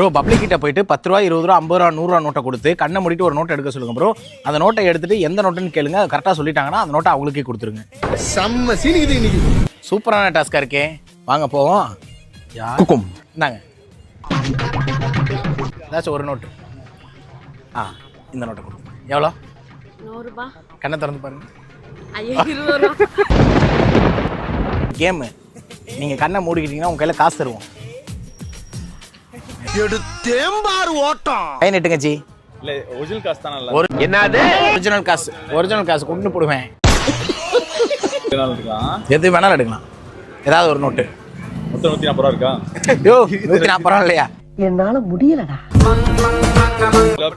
Bro public கிட்ட போயிட்டு 10 ரூபா 20 ரூபா 50 ரூபா 100 ரூபா நோட்டை கொடுத்து கண்ணை மூடிட்டு ஒரு நோட்டை எடுக்க சொல்லுங்க ப்ரோ. அந்த நோட்டை எடுத்துட்டு எந்த நோட்டுன்னு கேளுங்க, கரெக்டாக சொல்லிட்டாங்கன்னா அந்த நோட்டை அவங்களுக்கே கொடுத்துருங்க. செம்ம சீன் இது இன்னைக்கு. சூப்பரான டாஸ்கா இருக்கே, வாங்க போவோம். குக்கும் இந்தாங்க, ஏதாச்சும் ஒரு நோட்டு. இந்த நோட்டை கொடுங்க. எவ்வளோ? 100 ரூபாய். கண்ணை திறந்து பாருங்க. ஐயோ 20 ரூபாய். கேமு, நீங்கள் கண்ணை மூடிக்கிட்டீங்கன்னா உங்கள் கையில் காசு தருவோம். எடுத்தேம்பார் ஓட்டம். கை நெட்டுங்க ஜி. இல்ல ஒரிஜினல் காசு தான் நல்லா. என்னது ஒரிஜினல் காசு? ஒரிஜினல் காசு கொண்டு போடுவேன். எடுக்கலாம். எது வேணாலும் எடுக்கலாம். ஏதாவது ஒரு நோட்டு. மொத்தம் 140 ரூபா இருக்கா? யோ 140 ரூபா இல்லையா? என்னால முடியலடா.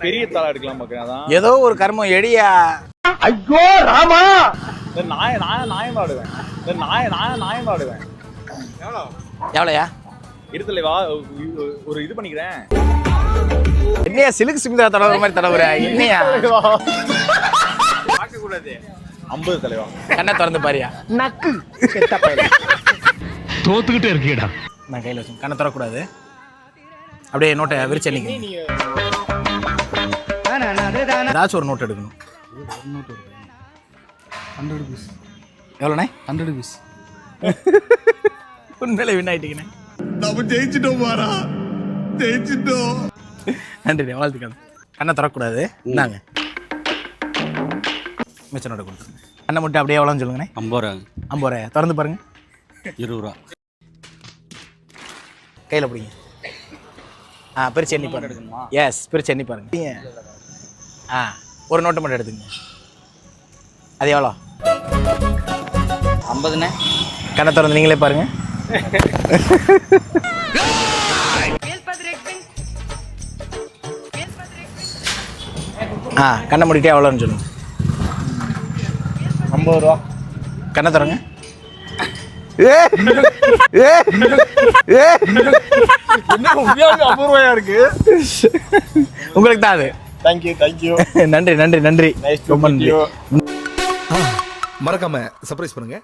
பெரிய தாளா எடுக்கலாம் பாக்குறேன். அதான் ஏதோ ஒரு கர்மம் எடியா. ஐயோ ராமா. நாயம் ஆடுவேன். நாயம் ஆடுவேன். எவ்வளோயா? இடத்துல வா, ஒரு இது பண்ணிக்கிறேன். என்னையா சிலுக்கு சிமிதா தடவுற மாதிரி தடவுற? என்னையா பார்க்க கூடாது. 50 தலைவா. கண்ணை திறந்து பாரியா. நக்கு செத்த பையன். தோத்துக்கிட்டே இருக்கீடா. நான் கையில் வச்சு கண்ணை திறக்கூடாது. அப்படியே நோட்டை விரிச்சு நிற்க. ஏதாச்சும் ஒரு நோட் எடுக்கணும். எவ்வளோண்ணே? 100 பீஸ். உண்மையிலே வின் ஆயிட்டீங்கண்ணே. நம்ம ஜெயிச்சிட்டோம் பாரா, ஜெயிச்சிட்டோம். நன்றி, வாழ்த்துக்கள். கண்ணை திறக்கூடாது. இந்தாங்க மிச்ச நோட்டை கொடுத்துருங்க. கண்ணை மட்டும் அப்படியே எவ்வளோன்னு சொல்லுங்கண்ணே. 50 ரூபா. 50 ரூபாயா? திறந்து பாருங்க. 20 ரூபா. கையில் பிடிங்க. பிரிச்சு எண்ணி பாருங்க. எஸ், பிரிச்சு எண்ணி பாருங்க. ஒரு நோட்டை மட்டும் எடுத்துங்க. அது எவ்வளோ? 50ண்ணே. கண்ணை திறந்து நீங்களே பாருங்க. கண்ணை மூடிட்டே எவ்வளோன்னு சொல்லுங்க. 50 ரூபா. கண்ணை திறங்க. என்ன உண்மையாவே 50 ரூபாயா இருக்கு? உங்களுக்கு தான் அது. தேங்க்யூ. நன்றி. ரொம்ப நன்றி. மறக்காம சர்ப்ரைஸ் பண்ணுங்க.